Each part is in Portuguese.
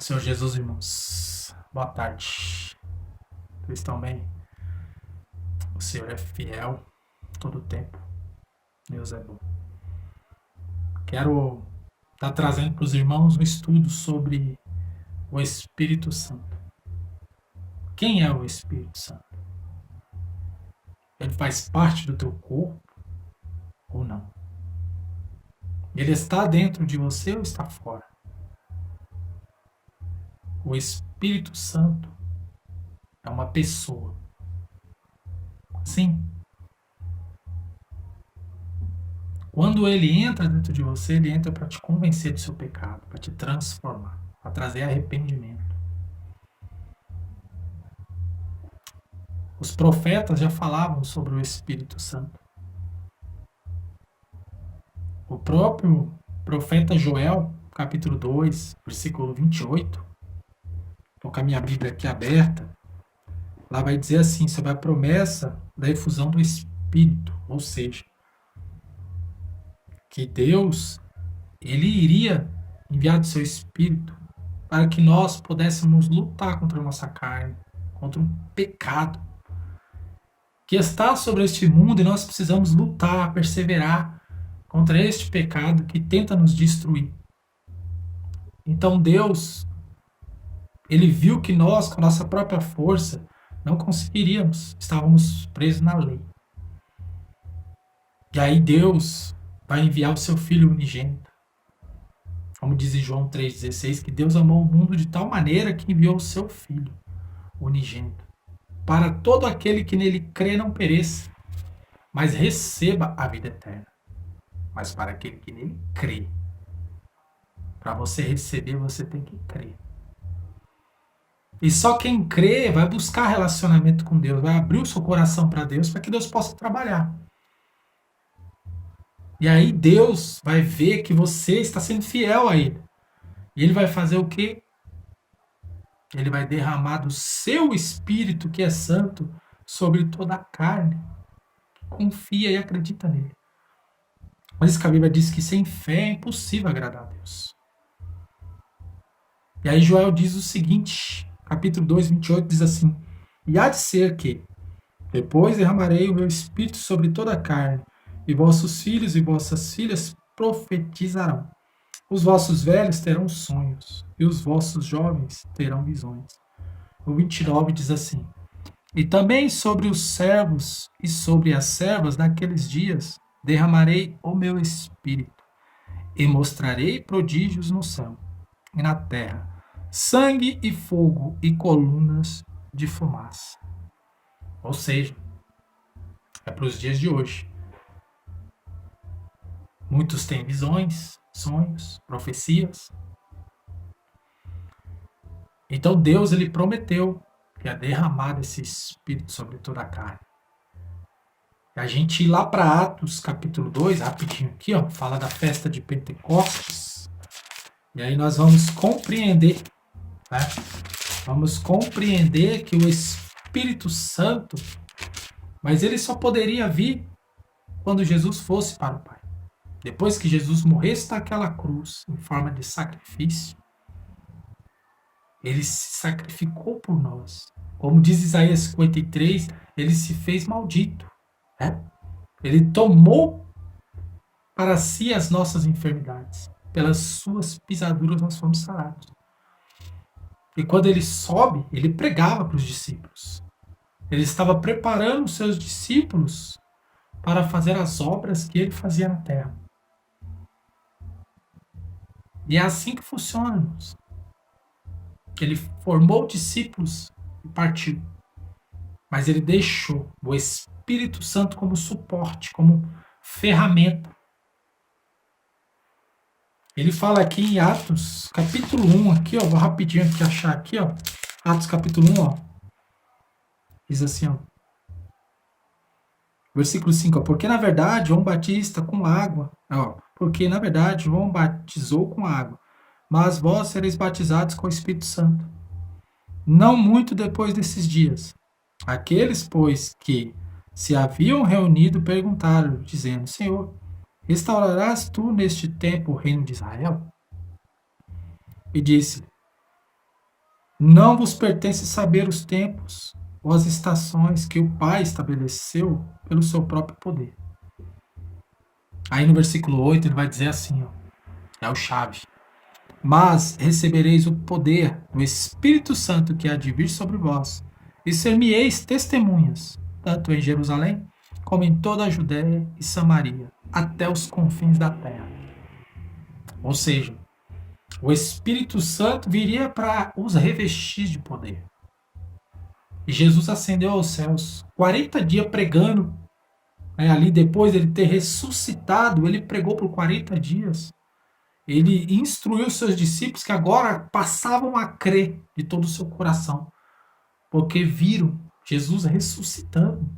do Senhor Jesus, irmãos. Boa tarde. Vocês estão bem? O Senhor é fiel todo o tempo. Deus é bom. Quero estar trazendo para os irmãos um estudo sobre o Espírito Santo. Quem é o Espírito Santo? Ele faz parte do teu corpo ou não? Ele está dentro de você ou está fora? O Espírito Santo é uma pessoa. Sim. Quando ele entra dentro de você, ele entra para te convencer do seu pecado, para te transformar, para trazer arrependimento. Os profetas já falavam sobre o Espírito Santo. O próprio profeta Joel, capítulo 2, versículo 28, estou com a minha Bíblia aqui aberta, lá vai dizer assim, sobre a promessa da efusão do Espírito, ou seja, que Deus, ele iria enviar do seu Espírito para que nós pudéssemos lutar contra a nossa carne, contra um pecado que está sobre este mundo, e nós precisamos lutar, perseverar contra este pecado que tenta nos destruir. Então Deus, ele viu que nós, com a nossa própria força, não conseguiríamos, estávamos presos na lei. E aí Deus vai enviar o seu Filho unigênito. Como diz em João 3,16, que Deus amou o mundo de tal maneira que enviou o seu Filho unigênito, para todo aquele que nele crê não pereça, mas receba a vida eterna. Mas para aquele que nele crê, para você receber, você tem que crer. E só quem crê vai buscar relacionamento com Deus, vai abrir o seu coração para Deus, para que Deus possa trabalhar. E aí Deus vai ver que você está sendo fiel a Ele. E Ele vai fazer o quê? Ele vai derramar do seu Espírito, que é santo, sobre toda a carne, que confia e acredita nele. Mas a Bíblia diz que sem fé é impossível agradar a Deus. E aí Joel diz o seguinte, capítulo 2, 28, diz assim: E há de ser que, depois derramarei o meu Espírito sobre toda a carne, e vossos filhos e vossas filhas profetizarão. Os vossos velhos terão sonhos, e os vossos jovens terão visões. O 29 diz assim: E também sobre os servos e sobre as servas naqueles dias derramarei o meu Espírito, e mostrarei prodígios no céu e na terra, sangue e fogo e colunas de fumaça. Ou seja, é para os dias de hoje. Muitos têm visões, sonhos, profecias. Então Deus, ele prometeu que ia derramar esse Espírito sobre toda a carne. E a gente ir lá para Atos capítulo 2, rapidinho aqui, ó, fala da festa de Pentecostes. E aí nós vamos compreender, né? Vamos compreender que o Espírito Santo, mas ele só poderia vir quando Jesus fosse para o Pai. Depois que Jesus morresse naquela cruz, em forma de sacrifício, ele se sacrificou por nós. Como diz Isaías 53, ele se fez maldito. Né? Ele tomou para si as nossas enfermidades. Pelas suas pisaduras nós fomos sarados. E quando ele sobe, ele pregava para os discípulos. Ele estava preparando os seus discípulos para fazer as obras que ele fazia na terra. E é assim que funciona, irmãos. Ele formou discípulos e partiu. Mas ele deixou o Espírito Santo como suporte, como ferramenta. Ele fala aqui em Atos, capítulo 1, aqui, ó, vou rapidinho aqui achar aqui, ó. Atos capítulo 1, ó. Diz assim, ó. Versículo 5, ó. Porque na verdade João Batista com água, ó. Porque na verdade João batizou com água, mas vós sereis batizados com o Espírito Santo. Não muito depois desses dias. Aqueles, pois, que se haviam reunido perguntaram, dizendo: Senhor, restaurarás tu neste tempo o reino de Israel? E disse: Não vos pertence saber os tempos ou as estações que o Pai estabeleceu pelo seu próprio poder. Aí no versículo 8 ele vai dizer assim, ó, é o chave. Mas recebereis o poder do Espírito Santo que há de vir sobre vós, e ser-me-eis testemunhas, tanto em Jerusalém, como em toda a Judéia e Samaria, até os confins da terra. Ou seja, o Espírito Santo viria para os revestir de poder. E Jesus ascendeu aos céus, 40 dias pregando, ali depois de ele ter ressuscitado, ele pregou por 40 dias. Ele instruiu seus discípulos que agora passavam a crer de todo o seu coração, porque viram Jesus ressuscitando.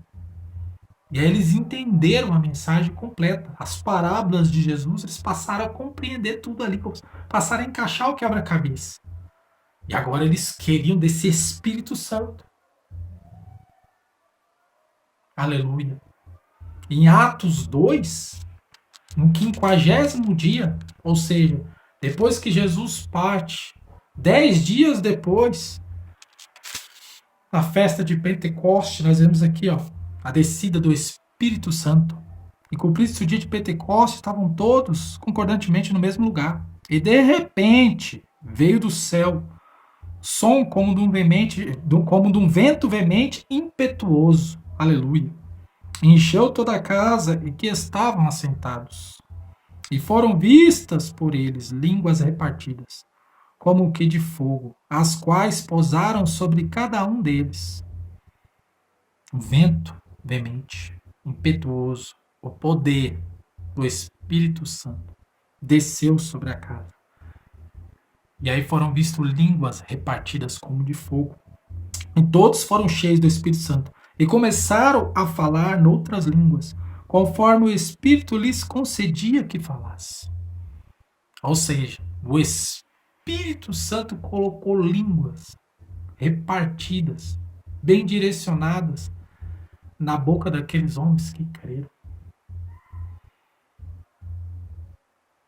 E aí eles entenderam a mensagem completa. As parábolas de Jesus, eles passaram a compreender tudo ali, passaram a encaixar o quebra-cabeça. E agora eles queriam desse Espírito Santo. Aleluia. Em Atos 2, no 50º dia, ou seja, depois que Jesus parte, 10 dias depois, na festa de Pentecoste, nós vemos aqui, ó, a descida do Espírito Santo. E cumprido-se o dia de Pentecoste, estavam todos concordantemente no mesmo lugar. E de repente, veio do céu som como de um vento veemente impetuoso. Aleluia. Encheu toda a casa em que estavam assentados. E foram vistas por eles línguas repartidas, como o que de fogo, as quais pousaram sobre cada um deles. O vento veemente, impetuoso, o poder do Espírito Santo desceu sobre a casa. E aí foram vistas línguas repartidas como de fogo. E todos foram cheios do Espírito Santo e começaram a falar noutras línguas, conforme o Espírito lhes concedia que falasse. Ou seja, o Espírito Santo colocou línguas repartidas, bem direcionadas, na boca daqueles homens que creram.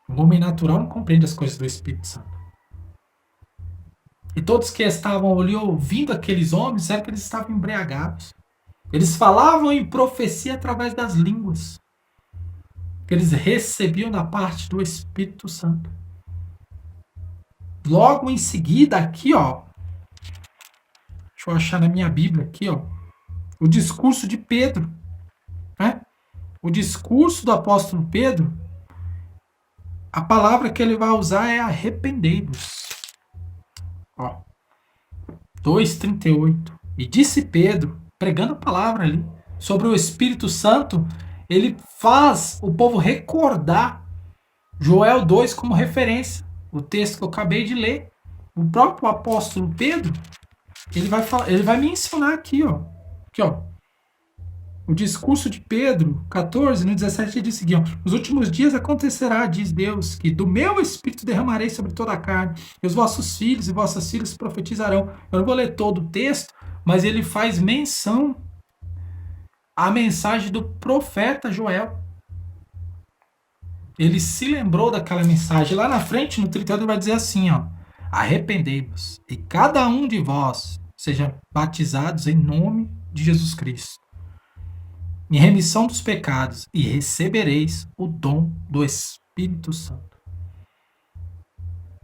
O homem natural não compreende as coisas do Espírito Santo. E todos que estavam ali ouvindo aqueles homens, disseram que eles estavam embriagados. Eles falavam em profecia através das línguas que eles recebiam da parte do Espírito Santo. Logo em seguida, aqui, ó, deixa eu achar na minha Bíblia aqui, ó, o discurso de Pedro, né? O discurso do apóstolo Pedro, a palavra que ele vai usar é arrependei-vos. Ó, 2:38. E disse Pedro, pregando a palavra ali, sobre o Espírito Santo, ele faz o povo recordar Joel 2 como referência. O texto que eu acabei de ler. O próprio apóstolo Pedro, ele vai mencionar aqui, ó. Aqui, ó. O discurso de Pedro 14, no 17, ele diz o seguinte: nos últimos dias acontecerá, diz Deus, que do meu Espírito derramarei sobre toda a carne, e os vossos filhos e vossas filhas profetizarão. Eu não vou ler todo o texto, mas ele faz menção à mensagem do profeta Joel. Ele se lembrou daquela mensagem. Lá na frente, no 38, ele vai dizer assim, ó: arrependei-vos, e cada um de vós seja batizados em nome de Jesus Cristo, em remissão dos pecados, e recebereis o dom do Espírito Santo.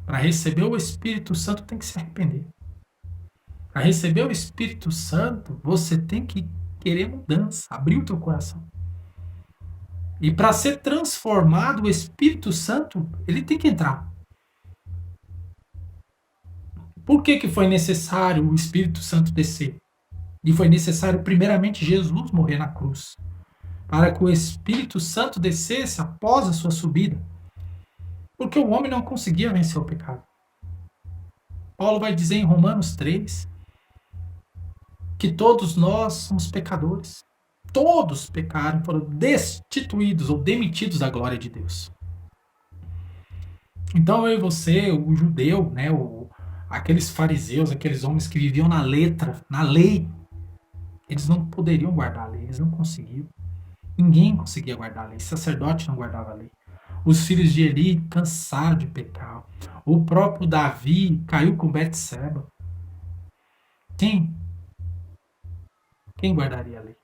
Para receber o Espírito Santo, tem que se arrepender. Para receber o Espírito Santo, você tem que querer mudança, abrir o teu coração. E para ser transformado, o Espírito Santo, ele tem que entrar. Por que foi necessário o Espírito Santo descer? E foi necessário, primeiramente, Jesus morrer na cruz, para que o Espírito Santo descesse após a sua subida. Porque o homem não conseguia vencer o pecado. Paulo vai dizer em Romanos 3 que todos nós somos pecadores. Todos pecaram, foram destituídos ou demitidos da glória de Deus. Então eu e você, o judeu, né, aqueles fariseus, aqueles homens que viviam na letra, na lei, eles não poderiam guardar a lei, eles não conseguiam. Ninguém conseguia guardar a lei, o sacerdote não guardava a lei. Os filhos de Eli cansaram de pecar. O próprio Davi caiu com Betseba. Quem? Quem guardaria a lei?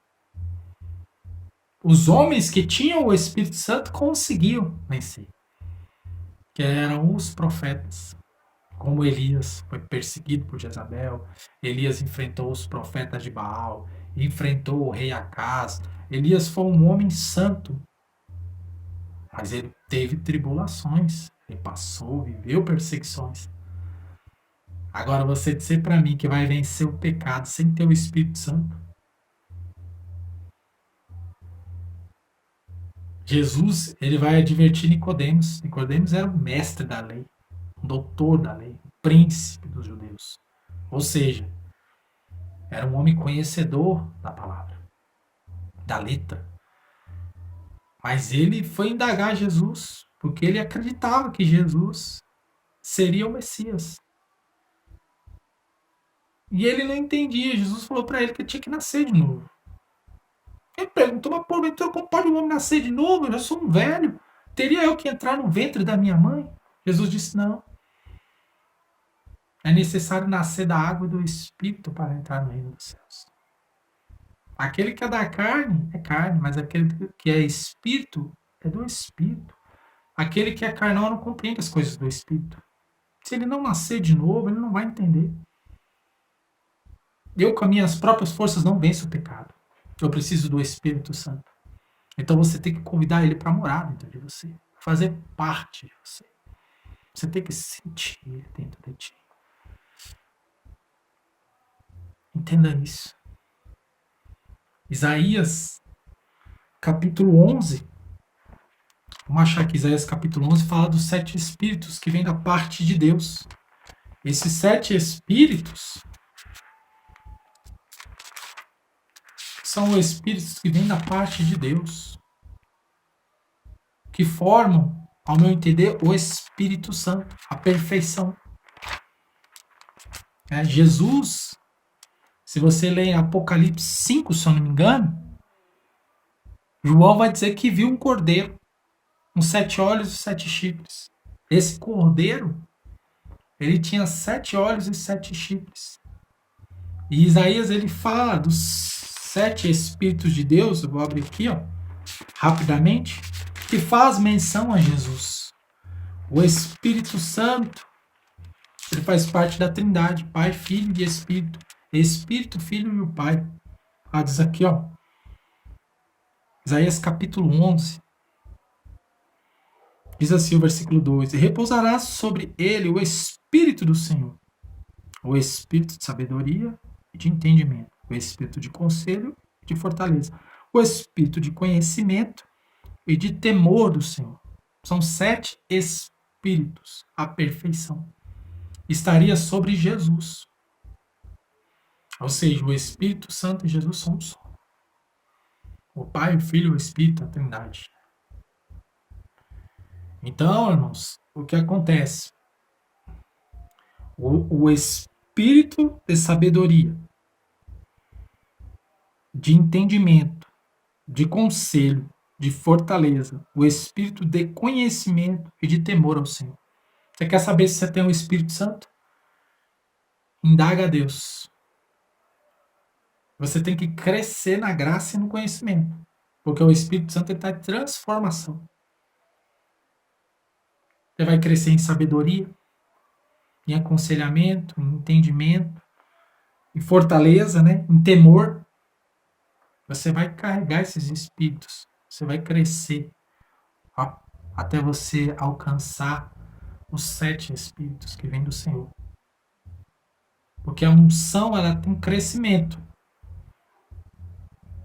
Os homens que tinham o Espírito Santo conseguiam vencer, que eram os profetas. Como Elias foi perseguido por Jezabel, Elias enfrentou os profetas de Baal, enfrentou o rei Acaz. Elias foi um homem santo, mas ele teve tribulações, ele passou, viveu perseguições. Agora você dizer para mim que vai vencer o pecado sem ter o Espírito Santo? Jesus, ele vai advertir Nicodemos. Nicodemos era o mestre da lei, um doutor da lei, um príncipe dos judeus. Ou seja, era um homem conhecedor da palavra, da letra. Mas ele foi indagar Jesus, porque ele acreditava que Jesus seria o Messias. E ele não entendia. Jesus falou para ele que ele tinha que nascer de novo. Ele perguntou, mas porventura como pode um homem nascer de novo? Eu já sou um velho. Teria eu que entrar no ventre da minha mãe? Jesus disse, não. É necessário nascer da água e do Espírito para entrar no reino dos céus. Aquele que é da carne é carne, mas aquele que é Espírito é do Espírito. Aquele que é carnal não compreende as coisas do Espírito. Se ele não nascer de novo, ele não vai entender. Eu, com as minhas próprias forças, não venço o pecado. Eu preciso do Espírito Santo. Então você tem que convidar ele para morar dentro de você, fazer parte de você. Você tem que sentir ele dentro de ti. Entenda isso. Isaías, capítulo 11. Vamos achar que Isaías, capítulo 11, fala dos 7 espíritos que vêm da parte de Deus. Esses 7 espíritos são os espíritos que vêm da parte de Deus, que formam, ao meu entender, o Espírito Santo, a perfeição. Jesus, se você ler em Apocalipse 5, se eu não me engano, João vai dizer que viu um cordeiro, com 7 olhos e 7 chifres. Esse cordeiro, ele tinha 7 olhos e 7 chifres. E Isaías, ele fala dos 7 Espíritos de Deus, eu vou abrir aqui, rapidamente, que faz menção a Jesus. O Espírito Santo, ele faz parte da Trindade, Pai, Filho e Espírito. Espírito, Filho e o Pai. Diz aqui, Isaías capítulo 11. Diz assim o versículo 2: E repousará sobre ele o Espírito do Senhor, o Espírito de sabedoria e de entendimento, o Espírito de conselho e de fortaleza, o Espírito de conhecimento e de temor do Senhor. São 7 Espíritos, a perfeição. Estaria sobre Jesus. Ou seja, o Espírito Santo e Jesus são um só. O Pai, o Filho e o Espírito, a Trindade. Então, irmãos, o que acontece? O Espírito de sabedoria, de entendimento, de conselho, de fortaleza, o Espírito de conhecimento e de temor ao Senhor. Você quer saber se você tem o Espírito Santo? Indaga a Deus. Você tem que crescer na graça e no conhecimento, porque o Espírito Santo está em transformação. Você vai crescer em sabedoria, em aconselhamento, em entendimento, em fortaleza, em temor. Você vai carregar esses espíritos. Você vai crescer até você alcançar os 7 espíritos que vêm do Senhor. Porque a unção, ela tem crescimento.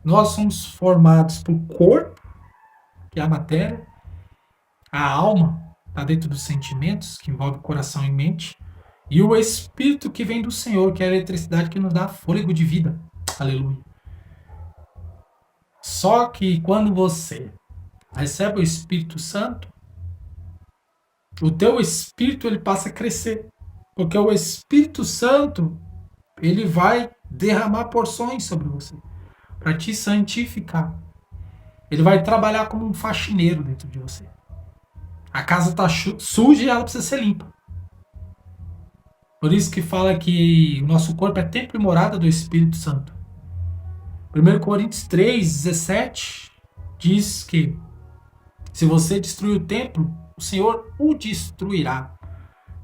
Nós somos formados pelo corpo, que é a matéria, a alma está dentro dos sentimentos, que envolve coração e mente, e o Espírito que vem do Senhor, que é a eletricidade que nos dá fôlego de vida. Aleluia. Só que quando você recebe o Espírito Santo, o teu espírito ele passa a crescer, porque o Espírito Santo ele vai derramar porções sobre você para te santificar. Ele vai trabalhar como um faxineiro dentro de você. A casa está suja e ela precisa ser limpa. Por isso que fala que o nosso corpo é templo e morada do Espírito Santo. 1 Coríntios 3:17 diz que se você destruir o templo, o Senhor o destruirá.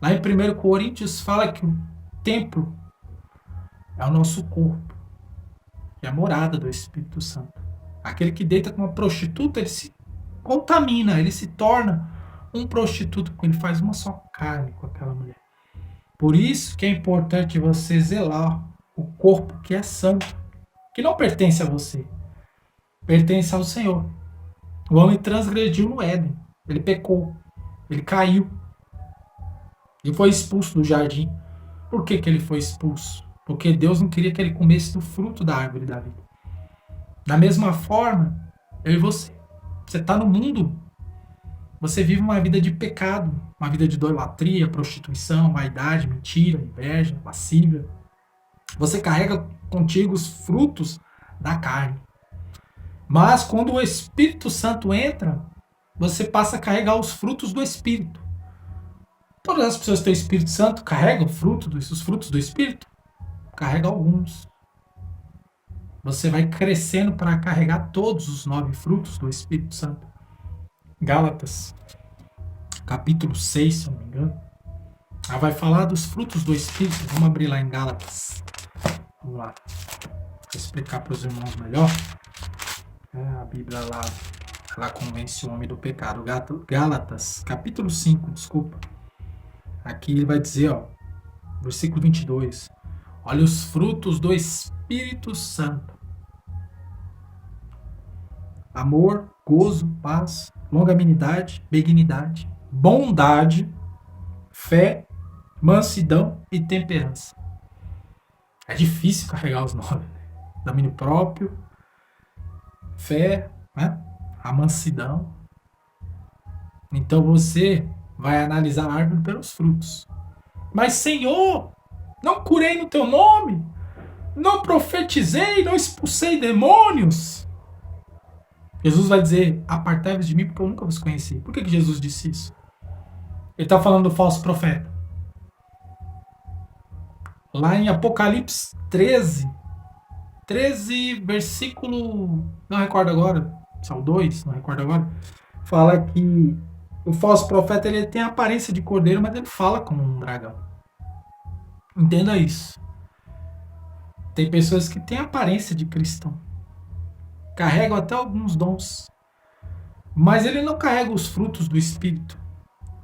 Lá em 1 Coríntios fala que o templo é o nosso corpo, que é a morada do Espírito Santo. Aquele que deita com uma prostituta, ele se contamina, ele se torna um prostituto, porque ele faz uma só carne com aquela mulher. Por isso que é importante você zelar o corpo que é santo, que não pertence a você, pertence ao Senhor. O homem transgrediu no Éden, ele pecou, ele caiu, ele foi expulso do jardim. Por que ele foi expulso? Porque Deus não queria que ele comesse do fruto da árvore da vida. Da mesma forma, eu e você. Você está no mundo, você vive uma vida de pecado, uma vida de idolatria, prostituição, vaidade, mentira, inveja, lascívia. Você carrega contigo os frutos da carne. Mas quando o Espírito Santo entra, você passa a carregar os frutos do Espírito. Todas as pessoas que têm o Espírito Santo carregam os frutos do Espírito? Carrega alguns. Você vai crescendo para carregar todos os 9 frutos do Espírito Santo. Gálatas, capítulo 6, se eu não me engano. Ela vai falar dos frutos do Espírito. Vamos abrir lá em Gálatas. Vamos lá. Vou explicar para os irmãos melhor. A Bíblia lá, ela convence o homem do pecado. Gálatas, capítulo 5, desculpa. Aqui ele vai dizer, ó, versículo 22. Olha os frutos do Espírito Santo. Amor, gozo, paz, longanimidade, benignidade, bondade, fé, mansidão e temperança. É difícil carregar os 9. Domínio próprio, fé, né? A mansidão. Então você vai analisar a árvore pelos frutos. Mas, Senhor, não curei no teu nome, não profetizei, não expulsei demônios. Jesus vai dizer, apartai-vos de mim porque eu nunca vos conheci. Por que Jesus disse isso? Ele está falando do falso profeta. Lá em Apocalipse 13, versículo, não recordo agora, são 2, não recordo agora, fala que o falso profeta ele tem a aparência de cordeiro, mas ele fala como um dragão. Entenda isso. Tem pessoas que têm a aparência de cristão, carregam até alguns dons, mas ele não carrega os frutos do Espírito,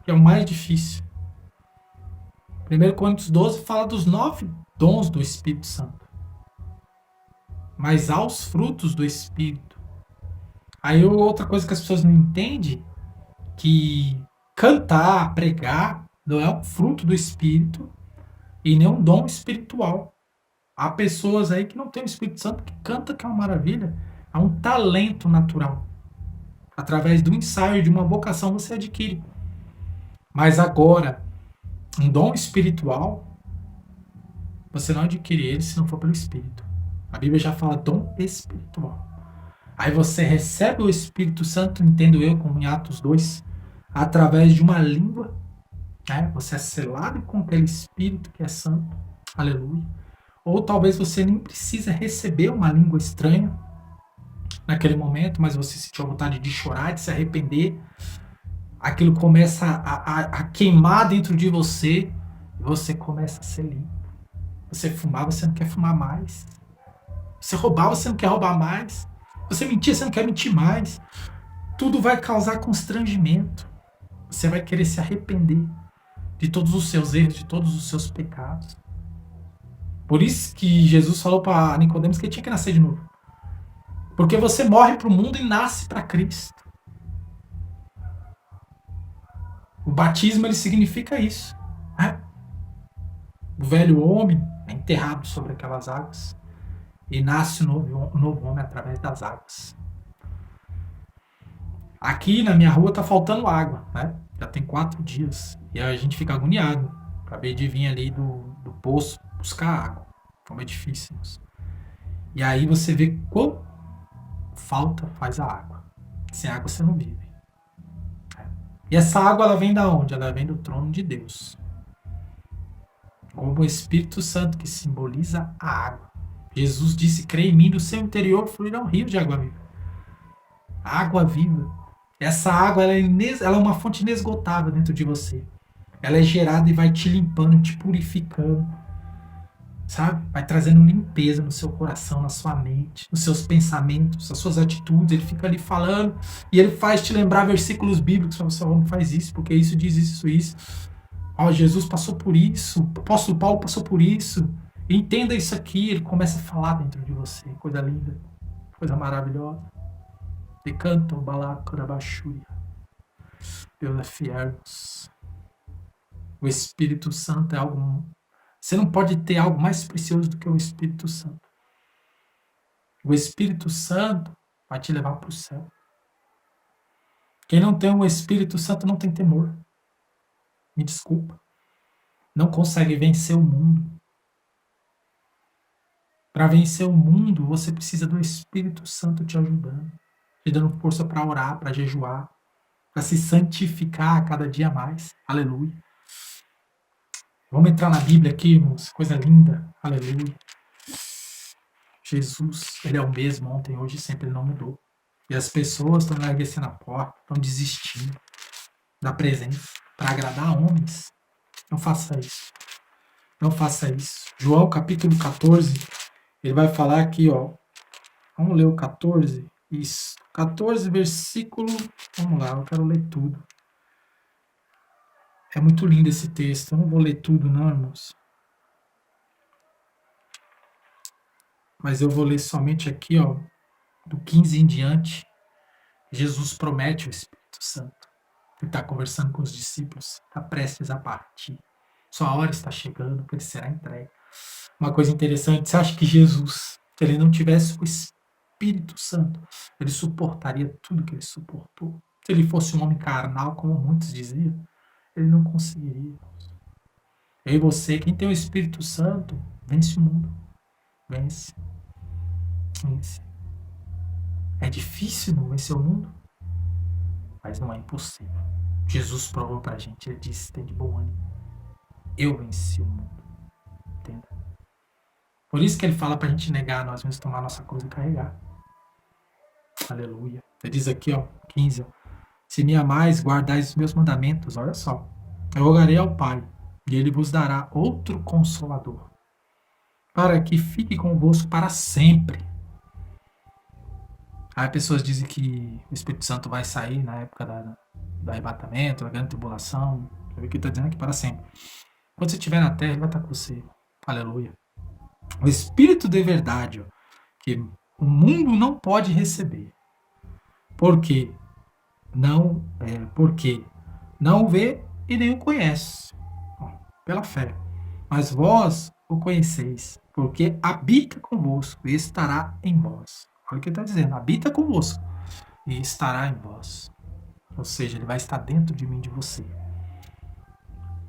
que é o mais difícil. 1 Coríntios 12 fala dos 9 dons do Espírito Santo. Mas há os frutos do Espírito. Aí outra coisa que as pessoas não entendem, que cantar, pregar, não é um fruto do Espírito e nem um dom espiritual. Há pessoas aí que não têm o Espírito Santo que canta, que é uma maravilha. É um talento natural. Através do ensaio de uma vocação você adquire. Mas agora, um dom espiritual, você não adquire ele se não for pelo Espírito. A Bíblia já fala dom espiritual. Aí você recebe o Espírito Santo, entendo eu, como em Atos 2, através de uma língua. Né? Você é selado com aquele Espírito que é santo. Aleluia. Ou talvez você nem precisa receber uma língua estranha naquele momento, mas você sentiu a vontade de chorar, de se arrepender. Aquilo começa a queimar dentro de você e você começa a ser limpo. Você fumar, você não quer fumar mais. Você roubar, você não quer roubar mais. Você mentir, você não quer mentir mais. Tudo vai causar constrangimento. Você vai querer se arrepender de todos os seus erros, de todos os seus pecados. Por isso que Jesus falou para Nicodemos que ele tinha que nascer de novo. Porque você morre para o mundo e nasce para Cristo. O batismo ele significa isso. Né? O velho homem é enterrado sobre aquelas águas e nasce um novo homem através das águas. Aqui na minha rua tá faltando água, né? Já tem 4 dias e a gente fica agoniado. Acabei de vir ali do poço buscar água. Como é difícil isso. E aí você vê quão falta faz a água. Sem água você não vive. E essa água ela vem da onde? Ela vem do trono de Deus. como o Espírito Santo, que simboliza a água. Jesus disse: crê em mim, do seu interior fluirão rios de água viva. Água viva. Essa água ela é uma fonte inesgotável dentro de você. Ela é gerada e vai te limpando, te purificando. Sabe? Vai trazendo limpeza no seu coração, na sua mente, nos seus pensamentos, nas suas atitudes. Ele fica ali falando e ele faz te lembrar versículos bíblicos. Você não faz isso, porque isso diz isso, isso. Ó, Jesus passou por isso. O apóstolo Paulo passou por isso. Entenda isso aqui. Ele começa a falar dentro de você. Coisa linda. Coisa maravilhosa. E canta o balaco da baixúria. Deus é fiel. O Espírito Santo é algo. Você não pode ter algo mais precioso do que o Espírito Santo. O Espírito Santo vai te levar para o céu. Quem não tem o Espírito Santo não tem temor. Me desculpa. Não consegue vencer o mundo. Para vencer o mundo, você precisa do Espírito Santo te ajudando, te dando força para orar, para jejuar, para se santificar a cada dia mais. Aleluia. Vamos entrar na Bíblia aqui, irmãos. Coisa linda. Aleluia. Jesus, ele é o mesmo ontem, hoje e sempre, ele não mudou. E as pessoas estão larguecendo a porta, estão desistindo da presença para agradar homens. Não faça isso. Não faça isso. João capítulo 14, ele vai falar aqui, ó. Vamos ler o 14. Isso. 14, versículo. Vamos lá, eu quero ler tudo. É muito lindo esse texto. Eu não vou ler tudo, não, irmãos. Mas eu vou ler somente aqui, ó, do 15 em diante. Jesus promete o Espírito Santo. Ele está conversando com os discípulos, está prestes a partir. Sua hora está chegando, porque ele será entregue. Uma coisa interessante, você acha que Jesus, se ele não tivesse o Espírito Santo, ele suportaria tudo que ele suportou? Se ele fosse um homem carnal, como muitos diziam, ele não conseguiria. Eu e você, quem tem o Espírito Santo, vence o mundo. Vence. Vence. É difícil não vencer o mundo, mas não é impossível. Jesus provou pra gente, ele disse, tem de bom ânimo. Eu venci o mundo. Entenda? Por isso que ele fala pra gente negar nós mesmos, tomar nossa cruz e carregar. Aleluia. Ele diz aqui, ó, 15, ó, se me amais, guardais os meus mandamentos, olha só. Eu rogarei ao Pai, e ele vos dará outro Consolador, para que fique convosco para sempre. Aí pessoas dizem que o Espírito Santo vai sair na época do arrebatamento, da grande tribulação. Eu vi que está dizendo aqui para sempre. Quando você estiver na terra, ele vai estar com você. Aleluia. O Espírito de verdade, ó, que o mundo não pode receber. Porque não o vê e nem o conhece. Ó, pela fé. Mas vós o conheceis, porque habita convosco e estará em vós. Olha o que ele está dizendo. Habita convosco e estará em vós. Ou seja, ele vai estar dentro de mim, de você.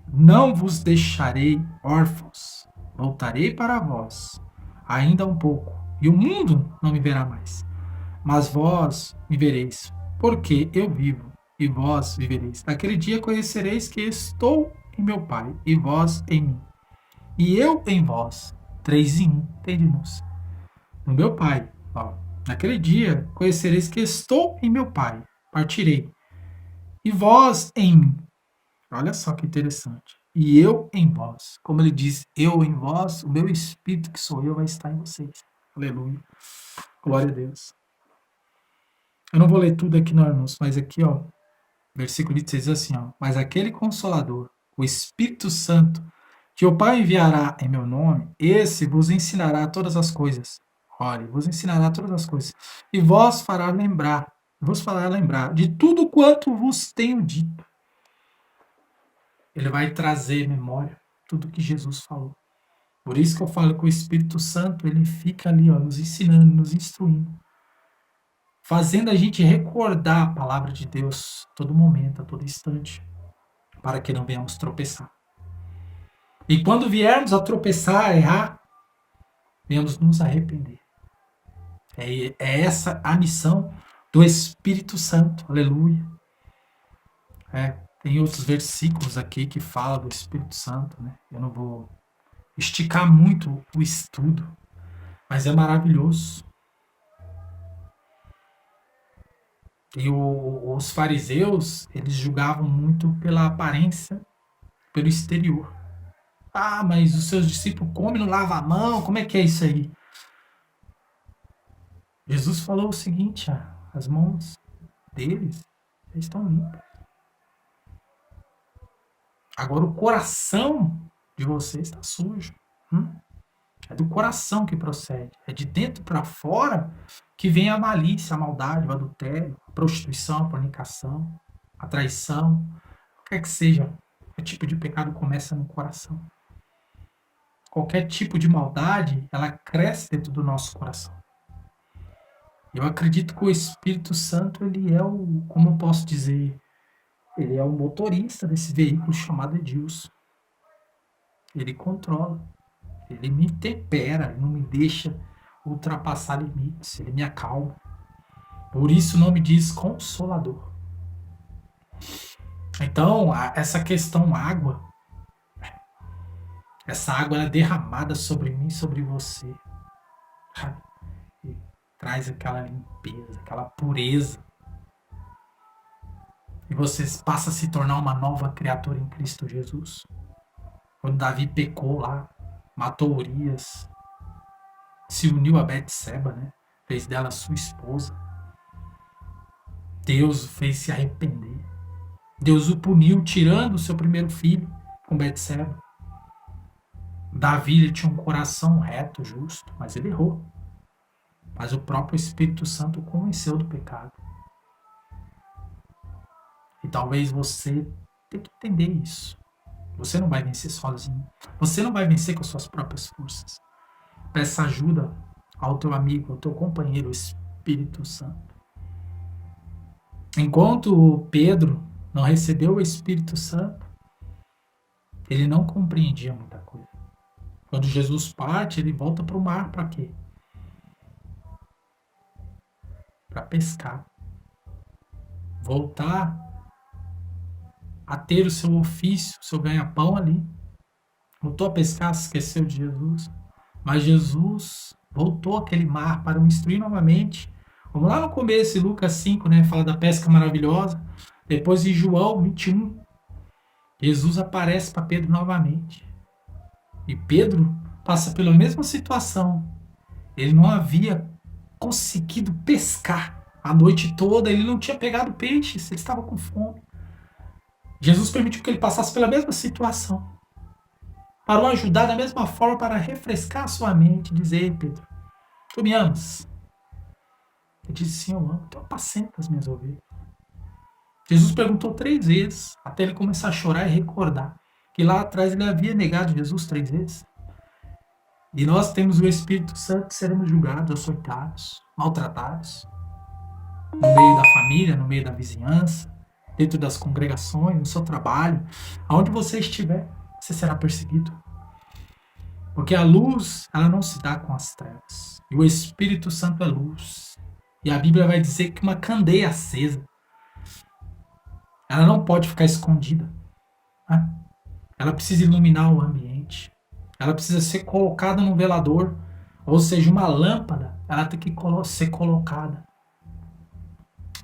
Não vos deixarei órfãos. Voltarei para vós ainda um pouco. E o mundo não me verá mais. Mas vós me vereis, porque eu vivo e vós vivereis. Naquele dia conhecereis que estou em meu Pai e vós em mim. E eu em vós. 3 em 1. Entendemos? No meu Pai. Ó, naquele dia conhecereis que estou em meu Pai. Partirei. E vós em mim. Olha só que interessante. E eu em vós. Como ele diz, eu em vós, o meu Espírito que sou eu vai estar em vocês. Aleluia. Glória a Deus. Eu não vou ler tudo aqui, não, irmãos, mas aqui, ó, versículo 26 diz assim, ó, mas aquele Consolador, o Espírito Santo, que o Pai enviará em meu nome, esse vos ensinará todas as coisas. Olha, vos ensinará todas as coisas. E vos fará lembrar de tudo quanto vos tenho dito. Ele vai trazer memória tudo que Jesus falou. Por isso que eu falo que o Espírito Santo, ele fica ali, ó, nos ensinando, nos instruindo, fazendo a gente recordar a palavra de Deus a todo momento, a todo instante, para que não venhamos tropeçar. E quando viermos a tropeçar, a errar, venhamos nos arrepender. É essa a missão do Espírito Santo. Aleluia. Tem outros versículos aqui que falam do Espírito Santo, né? Eu não vou esticar muito o estudo, mas é maravilhoso. E os fariseus, eles julgavam muito pela aparência, pelo exterior. Ah, mas os seus discípulos comem, não lavam a mão, como é que é isso aí? Jesus falou o seguinte, as mãos deles estão limpas. Agora o coração de vocês está sujo. É do coração que procede. É de dentro para fora que vem a malícia, a maldade, o adultério, a prostituição, a fornicação, a traição. O que quer que seja, o tipo de pecado começa no coração. Qualquer tipo de maldade, ela cresce dentro do nosso coração. Eu acredito que o Espírito Santo, ele é como eu posso dizer, ele é o motorista desse veículo chamado Edilson. Ele controla. Ele me tempera, não me deixa ultrapassar limites, ele me acalma. Por isso o nome diz Consolador. Então, essa questão água, essa água é derramada sobre mim, sobre você. E traz aquela limpeza, aquela pureza. E você passa a se tornar uma nova criatura em Cristo Jesus. Quando Davi pecou lá, matou Urias, se uniu a Betseba, né? Fez dela sua esposa. Deus o fez se arrepender. Deus o puniu tirando o seu primeiro filho com Betseba. Davi, ele tinha um coração reto, justo, mas ele errou. Mas o próprio Espírito Santo o convenceu do pecado. E talvez você tenha que entender isso. Você não vai vencer sozinho. Você não vai vencer com suas próprias forças. Peça ajuda ao teu amigo, ao teu companheiro, o Espírito Santo. Enquanto Pedro não recebeu o Espírito Santo, ele não compreendia muita coisa. Quando Jesus parte, ele volta para o mar para quê? Para pescar. Voltar a ter o seu ofício, o seu ganha-pão ali. Voltou a pescar, se esqueceu de Jesus. Mas Jesus voltou àquele mar para o instruir novamente. Vamos lá no começo, em Lucas 5, né? Fala da pesca maravilhosa. Depois em João 21, Jesus aparece para Pedro novamente. E Pedro passa pela mesma situação. Ele não havia conseguido pescar a noite toda, ele não tinha pegado peixes, ele estava com fome. Jesus permitiu que ele passasse pela mesma situação. Para o ajudar da mesma forma, para refrescar a sua mente, dizer: Pedro, tu me amas? Ele disse: sim, eu amo, então apacenta as minhas ovelhas. Jesus perguntou 3 vezes, até ele começar a chorar e recordar que lá atrás ele havia negado Jesus 3 vezes. E nós temos o Espírito Santo, seremos julgados, açoitados, maltratados, no meio da família, no meio da vizinhança, dentro das congregações, no seu trabalho, aonde você estiver, você será perseguido. Porque a luz, ela não se dá com as trevas. E o Espírito Santo é luz. E a Bíblia vai dizer que uma candeia acesa, ela não pode ficar escondida. Né? Ela precisa iluminar o ambiente. Ela precisa ser colocada no velador. Ou seja, uma lâmpada, ela tem que ser colocada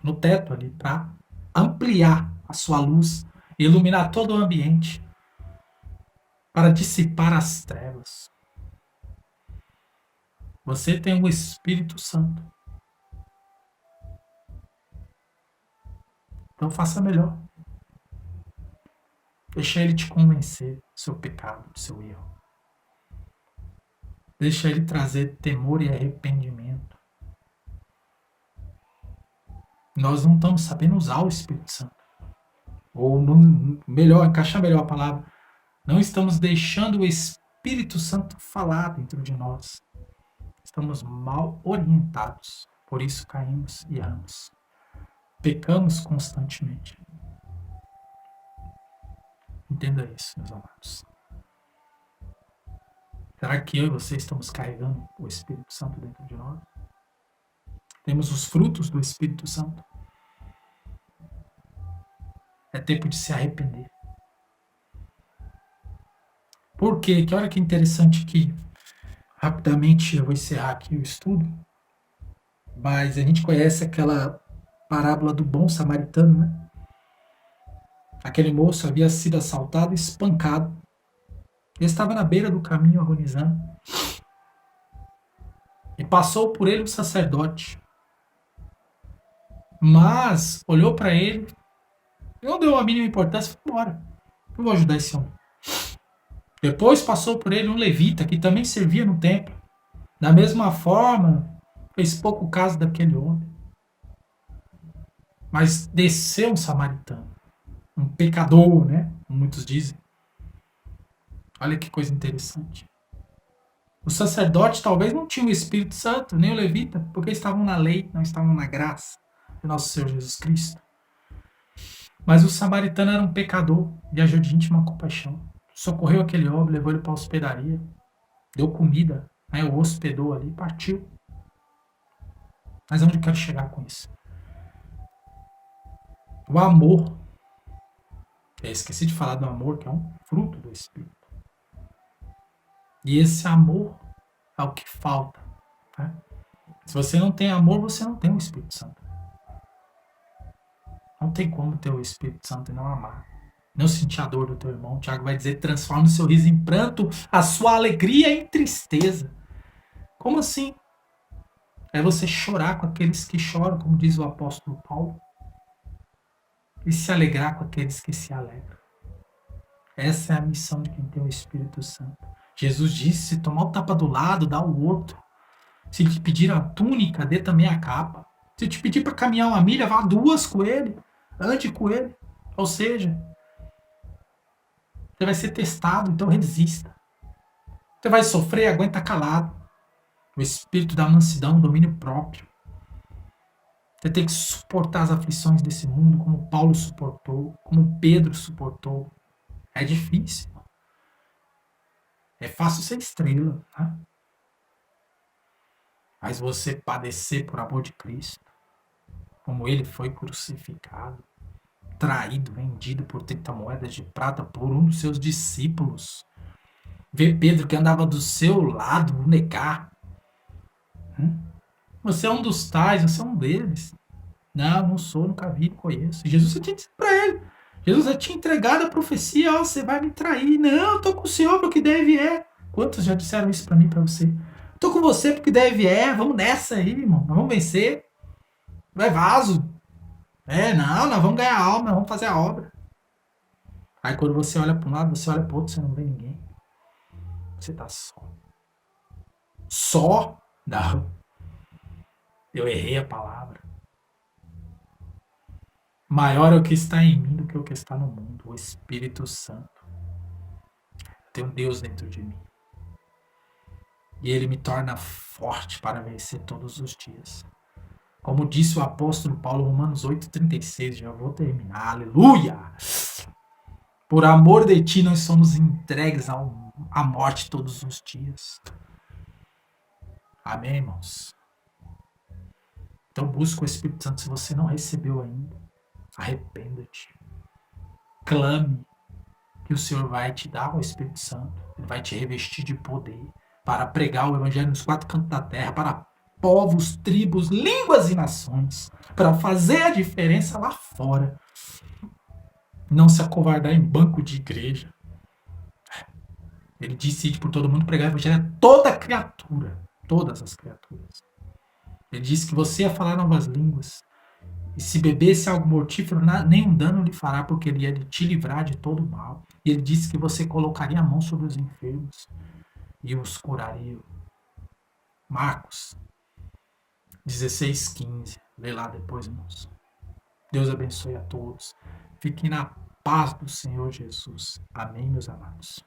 no teto ali, para ampliar a sua luz, iluminar todo o ambiente, para dissipar as trevas. Você tem o Espírito Santo. Então faça melhor. Deixa ele te convencer do seu pecado, do seu erro. Deixa ele trazer temor e arrependimento. Nós não estamos sabendo usar o Espírito Santo. Ou melhor, encaixar melhor a palavra. Não estamos deixando o Espírito Santo falar dentro de nós. Estamos mal orientados. Por isso caímos e erramos. Pecamos constantemente. Entenda isso, meus amados. Será que eu e você estamos carregando o Espírito Santo dentro de nós? Temos os frutos do Espírito Santo? É tempo de se arrepender. Por quê? Que olha que interessante aqui. Rapidamente eu vou encerrar aqui o estudo. Mas a gente conhece aquela parábola do bom samaritano, né? Aquele moço havia sido assaltado e espancado. Ele estava na beira do caminho agonizando. E passou por ele um sacerdote. Mas olhou para ele, não deu a mínima importância e foi embora. Não vou ajudar esse homem. Depois passou por ele um levita que também servia no templo. Da mesma forma, fez pouco caso daquele homem. Mas desceu um samaritano, um pecador, né? Como muitos dizem. Olha que coisa interessante. O sacerdote talvez não tinha o Espírito Santo, nem o levita, porque estavam na lei, não estavam na graça de nosso Senhor Jesus Cristo. Mas o samaritano era um pecador e agiu de íntima compaixão. Socorreu aquele homem, levou ele para a hospedaria, deu comida, né, o hospedou ali e partiu. Mas onde eu quero chegar com isso? O amor. Eu esqueci de falar do amor, que é um fruto do Espírito. E esse amor é o que falta. Tá? Se você não tem amor, você não tem o Espírito Santo. Não tem como ter o Espírito Santo e não amar. Não sentir a dor do teu irmão. O Tiago vai dizer, transforma o seu riso em pranto, a sua alegria em tristeza. Como assim? É você chorar com aqueles que choram, como diz o apóstolo Paulo. E se alegrar com aqueles que se alegram. Essa é a missão de quem tem o Espírito Santo. Jesus disse, se tomar o tapa do lado, dá o outro. Se te pedir a túnica, dê também a capa. Se te pedir para caminhar uma milha, vá 2 com ele. Ande com ele. Ou seja, você vai ser testado, então resista. Você vai sofrer, aguenta calado. O espírito da mansidão, o domínio próprio. Você tem que suportar as aflições desse mundo, como Paulo suportou, como Pedro suportou. É difícil. É fácil ser estrela, né? Mas você padecer por amor de Cristo, como ele foi crucificado, traído, vendido por 30 moedas de prata por um dos seus discípulos. Ver Pedro que andava do seu lado, o negar. Você é um dos tais, você é um deles. Não sou, nunca vi, não conheço. Jesus já tinha dito para ele. Jesus já tinha entregado a profecia, ó, você vai me trair. Não, eu tô com o Senhor porque deve é. Quantos já disseram isso para mim, para você? Tô com você porque deve é. Vamos nessa aí, irmão. Nós vamos vencer. Vai vaso. Não, nós vamos ganhar alma, nós vamos fazer a obra. Aí quando você olha para um lado, você olha para o outro, você não vê ninguém. Você tá só. Só? Não. Eu errei a palavra. Maior é o que está em mim do que o que está no mundo, o Espírito Santo. Eu tenho Deus dentro de mim. E ele me torna forte para vencer todos os dias. Como disse o apóstolo Paulo, Romanos 8,36, já vou terminar, aleluia! Por amor de ti nós somos entregues à morte todos os dias. Amém, irmãos? Então busca o Espírito Santo se você não recebeu ainda. Arrependa-te. Clame que o Senhor vai te dar o Espírito Santo. Ele vai te revestir de poder para pregar o Evangelho nos 4 cantos da terra, para povos, tribos, línguas e nações, para fazer a diferença lá fora. Não se acovardar em banco de igreja. Ele disse por todo mundo pregar o Evangelho a toda criatura. Todas as criaturas. Ele disse que você ia falar novas línguas. E se bebesse algo mortífero, nenhum dano lhe fará, porque ele ia te livrar de todo o mal. E ele disse que você colocaria a mão sobre os enfermos e os curaria. Marcos 16:15. Lê lá depois, irmãos. Deus abençoe a todos. Fiquem na paz do Senhor Jesus. Amém, meus amados.